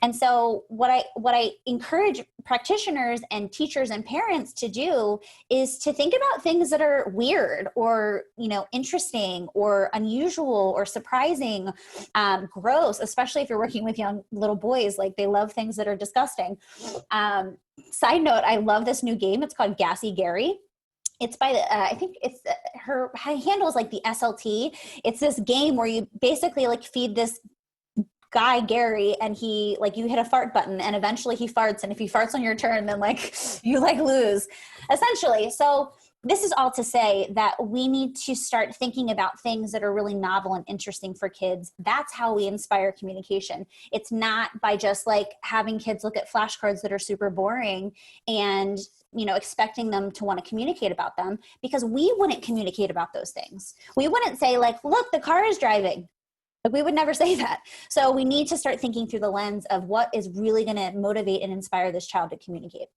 And so what I encourage practitioners and teachers and parents to do is to think about things that are weird or, interesting or unusual or surprising, gross, especially if you're working with young little boys, they love things that are disgusting. Side note, I love this new game. It's called Gassy Gary. It's by I think it's her handle is the SLT. It's this game where you basically feed this guy Gary and he you hit a fart button and eventually he farts, and if he farts on your turn then you lose essentially. So this is all to say that we need to start thinking about things that are really novel and interesting for kids. That's how we inspire communication. It's not by just having kids look at flashcards that are super boring and expecting them to want to communicate about them, because we wouldn't communicate about those things. We wouldn't say look, the car is driving. We would never say that. So we need to start thinking through the lens of what is really going to motivate and inspire this child to communicate.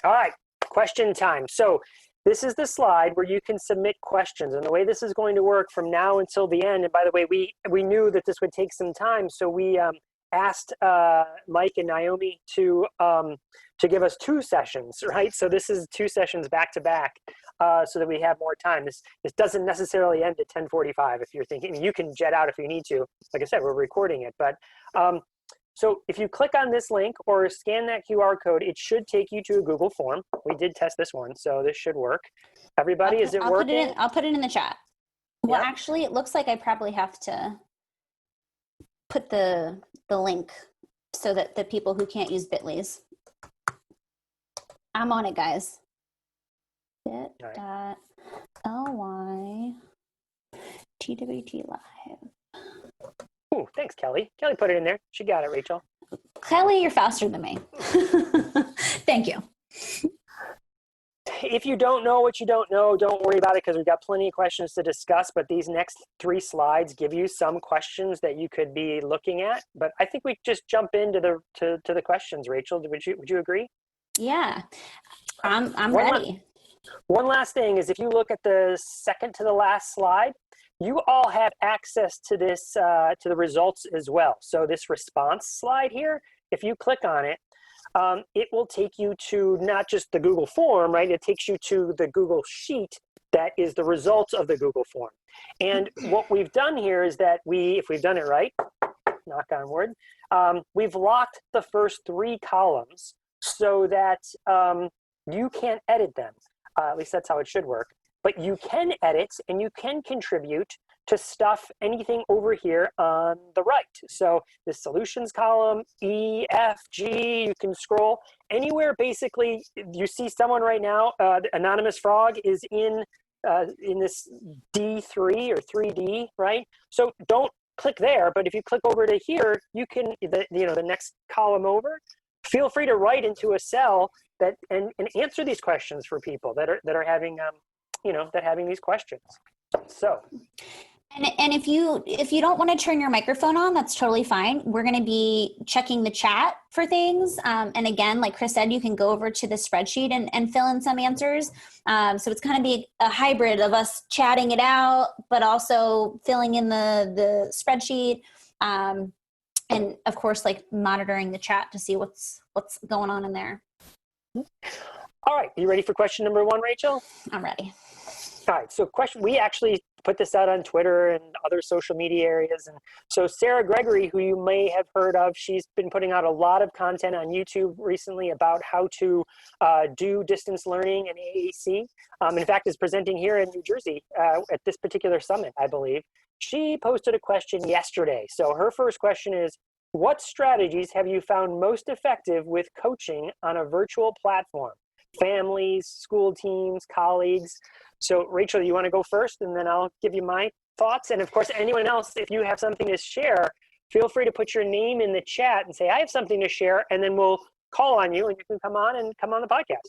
All right, question time. So this is the slide where you can submit questions. And the way this is going to work from now until the end, and by the way, we knew that this would take some time, so we asked Mike and Naomi to give us 2 sessions, right? So this is 2 sessions back to back. so that we have more time. This doesn't necessarily end at 10:45 if you're thinking. I mean, you can jet out if you need to. Like I said, we're recording it. But so if you click on this link or scan that QR code, it should take you to a Google form. We did test this one, so this should work. Everybody, is it working? I'll put it in the chat. Well, Yep. actually, it looks like I probably have to put the link so that the people who can't use Bitly's. I'm on it, guys. bit.ly TWT live. Ooh, thanks, Kelly. Kelly put it in there. She got it, Rachel. Kelly, you're faster than me. Thank you. If you don't know what you don't know, don't worry about it because we've got plenty of questions to discuss, but these next 3 slides give you some questions that you could be looking at. But I think we just jump into the questions, Rachel. Would you agree? Yeah, I'm ready. One last thing is if you look at the second to the last slide, you all have access to this, to the results as well. So this response slide here, if you click on it, it will take you to not just the Google form, right? It takes you to the Google sheet that is the results of the Google form. And what we've done here is that if we've done it right, knock on wood, we've locked the first 3 columns so that you can't edit them. At least that's how it should work. But you can edit and you can contribute to stuff, anything over here on the right. So the solutions column, E, F, G, you can scroll anywhere. Basically, you see someone right now, the Anonymous Frog is in this D3 or 3D, right? So don't click there, but if you click over to here, you can, the next column over, feel free to write into a cell that and answer these questions for people that are having having these questions. So and if you don't want to turn your microphone on, that's totally fine. We're going to be checking the chat for things, and again, like Chris said, you can go over to the spreadsheet and fill in some answers. So it's going to be a hybrid of us chatting it out, but also filling in the spreadsheet, and of course, like monitoring the chat to see what's going on in there. All right, you ready for question number 1, Rachel? I'm ready. All right, so we actually put this out on Twitter and other social media areas. And so Sarah Gregory, who you may have heard of, she's been putting out a lot of content on YouTube recently about how to do distance learning and AAC. In fact, is presenting here in New Jersey at this particular summit, I believe. She posted a question yesterday. So her first question is, what strategies have you found most effective with coaching on a virtual platform? Families, school teams, colleagues. So Rachel, you want to go first and then I'll give you my thoughts. And of course, anyone else, if you have something to share, feel free to put your name in the chat and say, I have something to share, and then we'll call on you and you can come on the podcast.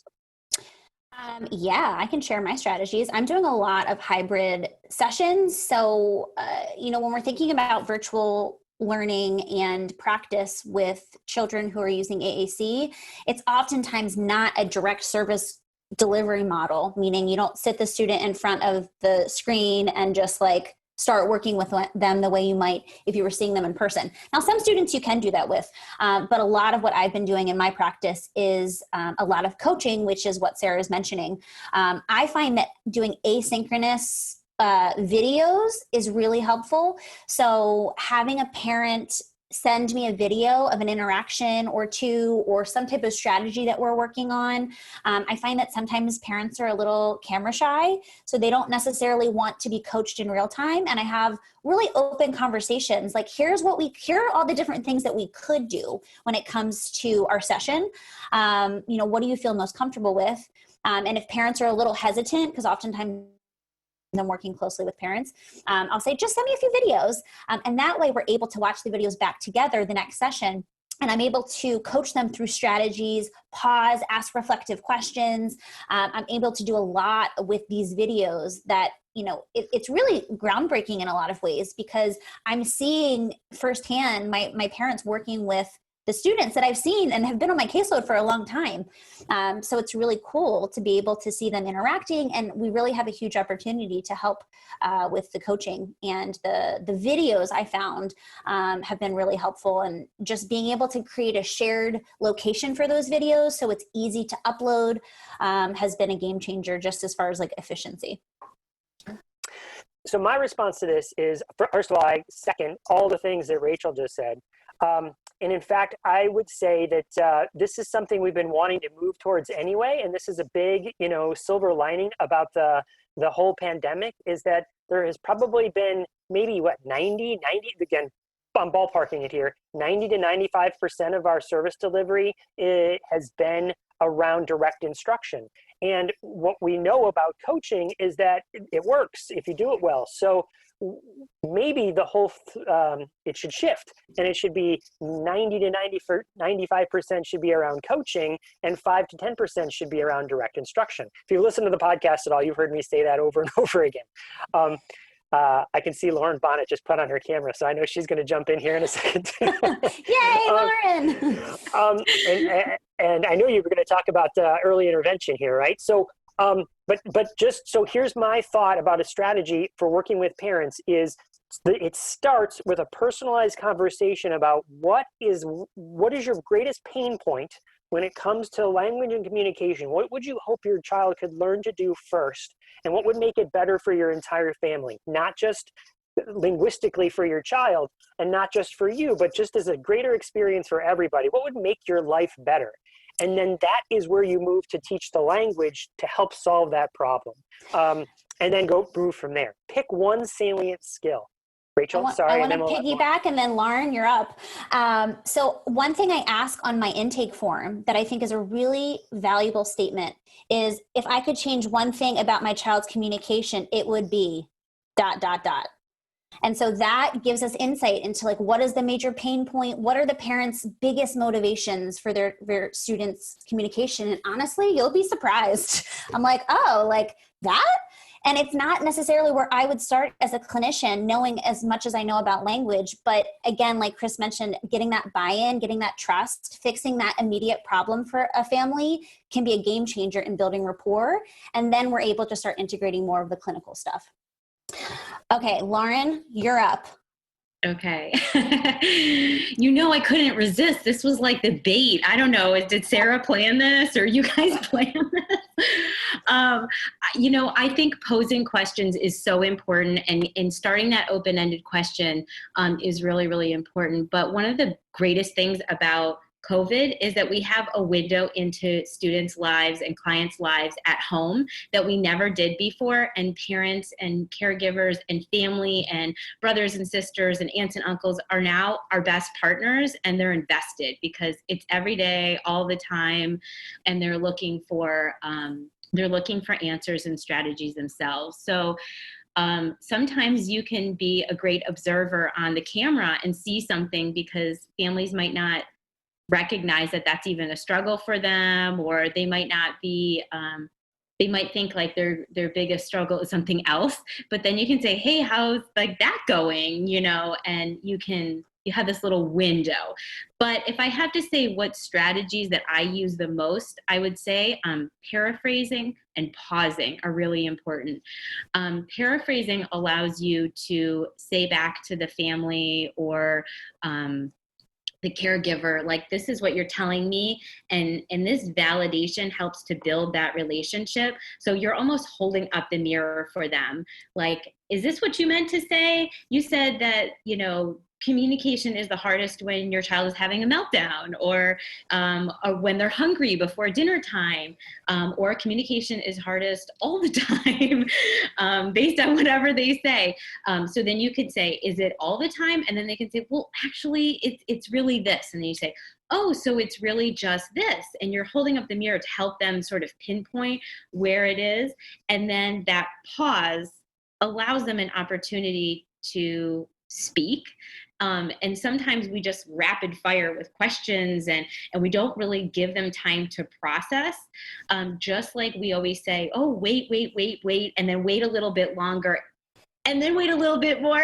Yeah, I can share my strategies. I'm doing a lot of hybrid sessions. So, when we're thinking about virtual learning and practice with children who are using AAC, it's oftentimes not a direct service delivery model, meaning you don't sit the student in front of the screen and just like start working with them the way you might if you were seeing them in person. Now, some students you can do that with, but a lot of what I've been doing in my practice is a lot of coaching, which is what Sarah is mentioning. I find that doing asynchronous videos is really helpful. So having a parent send me a video of an interaction or two or some type of strategy that we're working on. I find that sometimes parents are a little camera shy, so they don't necessarily want to be coached in real time. And I have really open conversations like, here are all the different things that we could do when it comes to our session. What do you feel most comfortable with? And if parents are a little hesitant, because oftentimes I'm working closely with parents, I'll say, just send me a few videos. And that way we're able to watch the videos back together the next session. And I'm able to coach them through strategies, pause, ask reflective questions. I'm able to do a lot with these videos that, it's really groundbreaking in a lot of ways, because I'm seeing firsthand my parents working with the students that I've seen and have been on my caseload for a long time. So it's really cool to be able to see them interacting, and we really have a huge opportunity to help with the coaching, and the videos I found have been really helpful, and just being able to create a shared location for those videos so it's easy to upload has been a game changer just as far as like efficiency. So my response to this is, first of all, I second all the things that Rachel just said. And in fact, I would say that this is something we've been wanting to move towards anyway. And this is a big, silver lining about the whole pandemic, is that there has probably been maybe 90, again, I'm ballparking it here, 90 to 95% of our service delivery has been around direct instruction. And what we know about coaching is that it works if you do it well. So maybe the whole, it should shift, and it should be 90 to 95% should be around coaching, and 5 to 10% should be around direct instruction. If you listen to the podcast at all, you've heard me say that over and over again. I can see Lauren Bonnet just put on her camera, so I know she's going to jump in here in a second. Yay, Lauren! And I know you were going to talk about early intervention here, right? So, so here's my thought about a strategy for working with parents is it starts with a personalized conversation about what is your greatest pain point when it comes to language and communication. What would you hope your child could learn to do first? And what would make it better for your entire family? Not just linguistically for your child, and not just for you, but just as a greater experience for everybody. What would make your life better? And then that is where you move to teach the language to help solve that problem. And then move from there. Pick one salient skill. Rachel, I want to piggyback, and then Lauren, you're up. So one thing I ask on my intake form that I think is a really valuable statement is, if I could change one thing about my child's communication, it would be ... And so that gives us insight into like, what is the major pain point? What are the parents' biggest motivations for their students' communication? And honestly, you'll be surprised. I'm like, oh, like that? And it's not necessarily where I would start as a clinician, knowing as much as I know about language. But again, like Chris mentioned, getting that buy-in, getting that trust, fixing that immediate problem for a family can be a game changer in building rapport. And then we're able to start integrating more of the clinical stuff. Okay, Lauren, you're up. Okay. I couldn't resist. This was like the bait. I don't know. Did Sarah plan this, or you guys plan this? I think posing questions is so important, and starting that open-ended question is really, really important. But one of the greatest things about COVID is that we have a window into students' lives and clients' lives at home that we never did before. And parents and caregivers and family and brothers and sisters and aunts and uncles are now our best partners, and they're invested because it's every day, all the time, and they're looking for answers and strategies themselves. So sometimes you can be a great observer on the camera and see something, because families might not recognize that that's even a struggle for them, or they might not be, they might think like their biggest struggle is something else. But then you can say, hey, how's like that going? And you have this little window. But if I have to say what strategies that I use the most, I would say paraphrasing and pausing are really important. Paraphrasing allows you to say back to the family or the caregiver, like, this is what you're telling me. And this validation helps to build that relationship. So you're almost holding up the mirror for them. Like, is this what you meant to say? You said that, communication is the hardest when your child is having a meltdown, or when they're hungry before dinner time, or communication is hardest all the time based on whatever they say. So then you could say, is it all the time? And then they can say, well, actually, it's really this. And then you say, oh, so it's really just this. And you're holding up the mirror to help them sort of pinpoint where it is. And then that pause allows them an opportunity to speak. And sometimes we just rapid fire with questions and we don't really give them time to process. Just like we always say, oh, wait, and then wait a little bit longer, and then wait a little bit more,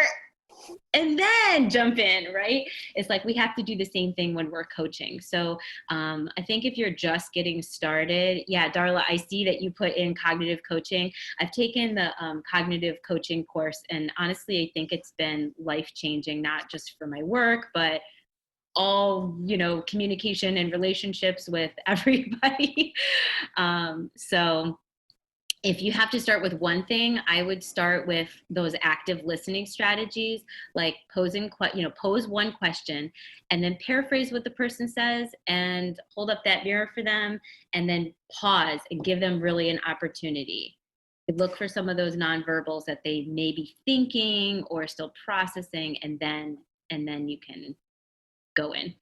and then jump in, right? It's like we have to do the same thing when we're coaching. So I think if you're just getting started, yeah, Darla, I see that you put in cognitive coaching. I've taken the cognitive coaching course, and honestly, I think it's been life-changing, not just for my work, but all, communication and relationships with everybody. So if you have to start with one thing, I would start with those active listening strategies, like pose one question and then paraphrase what the person says and hold up that mirror for them and then pause and give them really an opportunity. Look for some of those nonverbals that they may be thinking or still processing, and then you can go in.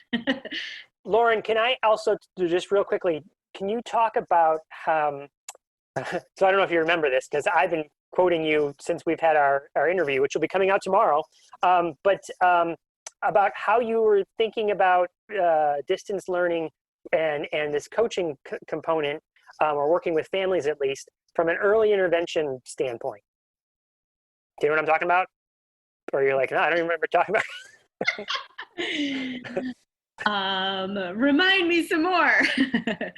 Lauren, can I also do just real quickly, can you talk about so I don't know if you remember this, because I've been quoting you since we've had our interview, which will be coming out tomorrow, but about how you were thinking about distance learning and this coaching component, or working with families at least, from an early intervention standpoint. Do you know what I'm talking about? Or you're like, no, I don't even remember talking about Remind me some more.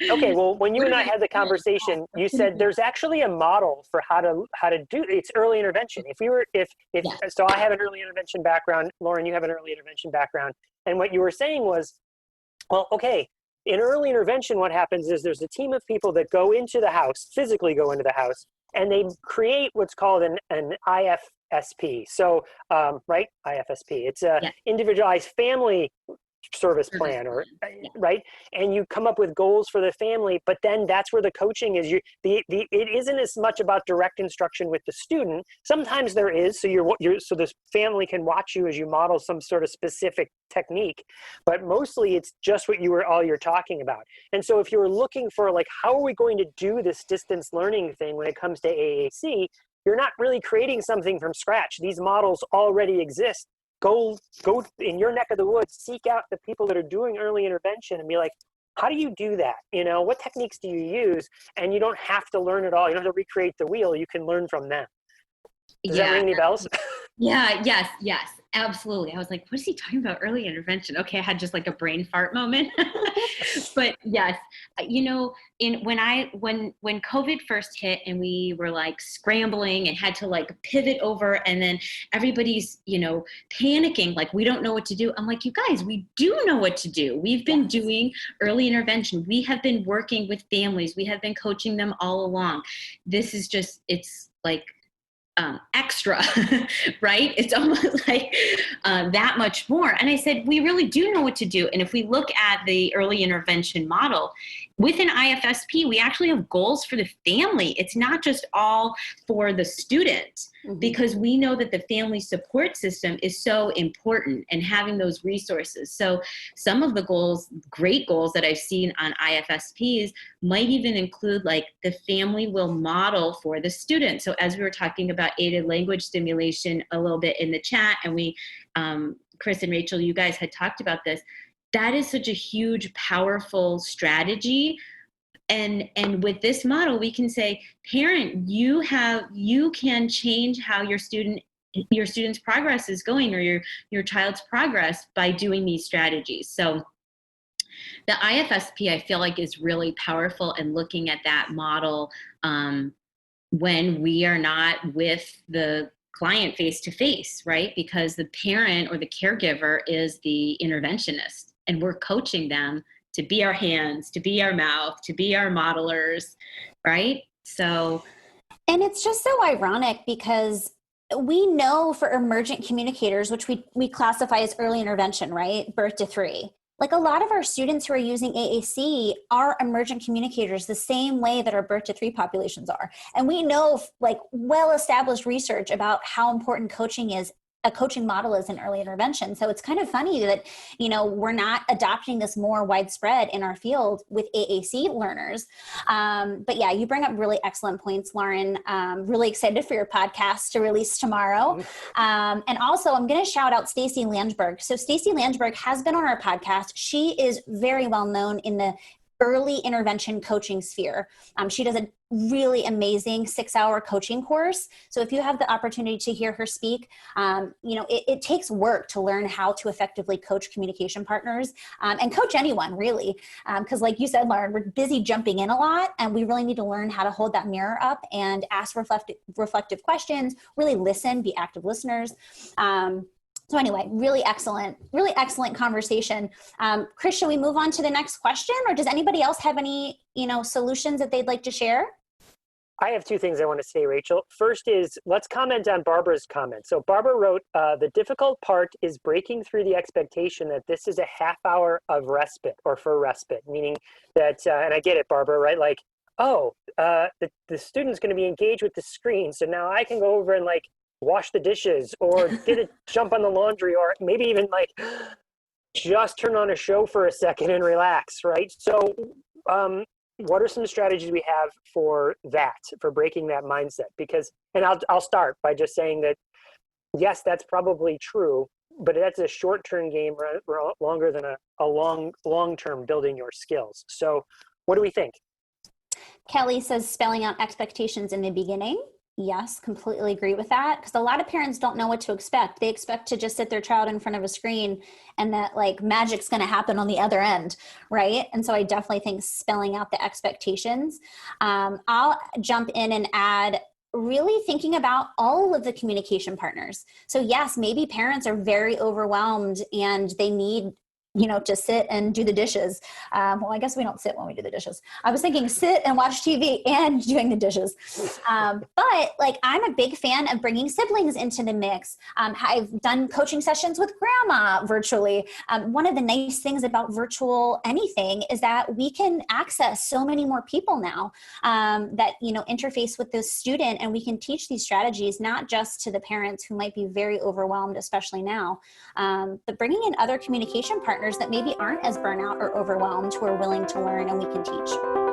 Okay, well, when you and I had the conversation, you said there's actually a model for how to do it's early intervention. So I have an early intervention background, Lauren, you have an early intervention background, and what you were saying was, well, okay, in early intervention, what happens is there's a team of people that go into the house, physically go into the house, and they create what's called an IFSP. So, right, IFSP. It's a individualized family service plan, or right, and you come up with goals for the family, but then that's where the coaching is. It isn't as much about direct instruction with the student. Sometimes there is, so so this family can watch you as you model some sort of specific technique, but mostly it's just what you're talking about. And so if you're looking for like, how are we going to do this distance learning thing when it comes to AAC, you're not really creating something from scratch. These models already exist. Go in your neck of the woods, seek out the people that are doing early intervention and be like, how do you do that? What techniques do you use? And you don't have to learn it all. You don't have to recreate the wheel. You can learn from them. Does that ring any bells? Yes, absolutely. I was like, what is he talking about? Early intervention. Okay, I had just like a brain fart moment. But yes, when COVID first hit and we were like scrambling and had to like pivot over, and then everybody's, panicking, like we don't know what to do. I'm like, you guys, we do know what to do. We've been doing early intervention. We have been working with families. We have been coaching them all along. This is just, it's like, extra, right? It's almost like that much more. And I said, we really do know what to do. And if we look at the early intervention model, with an IFSP, we actually have goals for the family. It's not just all for the student, because we know that the family support system is so important, and having those resources. So some of the goals, great goals that I've seen on IFSPs might even include like the family will model for the student. So as we were talking about aided language stimulation a little bit in the chat, and we, Chris and Rachel, you guys had talked about this, that is such a huge, powerful strategy. And with this model, we can say, parent, you can change how your student's progress is going, or your child's progress, by doing these strategies. So the IFSP, I feel like, is really powerful in looking at that model when we are not with the client face to face, right? Because the parent or the caregiver is the interventionist, and we're coaching them to be our hands, to be our mouth, to be our modelers, right? So. And it's just so ironic, because we know for emergent communicators, which we classify as early intervention, right? Birth to 3. Like, a lot of our students who are using AAC are emergent communicators the same way that our birth to 3 populations are. And we know, like, well-established research about how important a coaching model is in early intervention. So it's kind of funny that, we're not adopting this more widespread in our field with AAC learners. But yeah, you bring up really excellent points, Lauren. Really excited for your podcast to release tomorrow. And also, I'm going to shout out Stacey Landsberg. So Stacey Landsberg has been on our podcast. She is very well known in the early intervention coaching sphere. She does a really amazing 6-hour coaching course. So if you have the opportunity to hear her speak, it takes work to learn how to effectively coach communication partners and coach anyone really. Because like you said, Lauren, we're busy jumping in a lot, and we really need to learn how to hold that mirror up and ask reflective questions, really listen, be active listeners. So anyway, really excellent conversation. Chris, should we move on to the next question, or does anybody else have any, solutions that they'd like to share? I have two things I want to say, Rachel. First is, let's comment on Barbara's comment. So Barbara wrote, the difficult part is breaking through the expectation that this is a half hour of respite or for respite, meaning that, and I get it, Barbara, right? Like, the student's going to be engaged with the screen. So now I can go over and like wash the dishes or get a jump on the laundry, or maybe even like just turn on a show for a second and relax, right? So, what are some strategies we have for that, for breaking that mindset? Because, and I'll start by just saying that, yes, that's probably true, but that's a short-term game longer than a long-term building your skills. So what do we think? Kelly says spelling out expectations in the beginning. Yes, completely agree with that. Because a lot of parents don't know what to expect. They expect to just sit their child in front of a screen and that like magic's going to happen on the other end, right? And so I definitely think spelling out the expectations. I'll jump in and add really thinking about all of the communication partners. So yes, maybe parents are very overwhelmed and they need to sit and do the dishes. Well, I guess we don't sit when we do the dishes. I was thinking sit and watch TV and doing the dishes. But like, I'm a big fan of bringing siblings into the mix. I've done coaching sessions with grandma virtually. One of the nice things about virtual anything is that we can access so many more people now that, interface with the student, and we can teach these strategies, not just to the parents who might be very overwhelmed, especially now, but bringing in other communication partners that maybe aren't as burnout or overwhelmed, who are willing to learn and we can teach.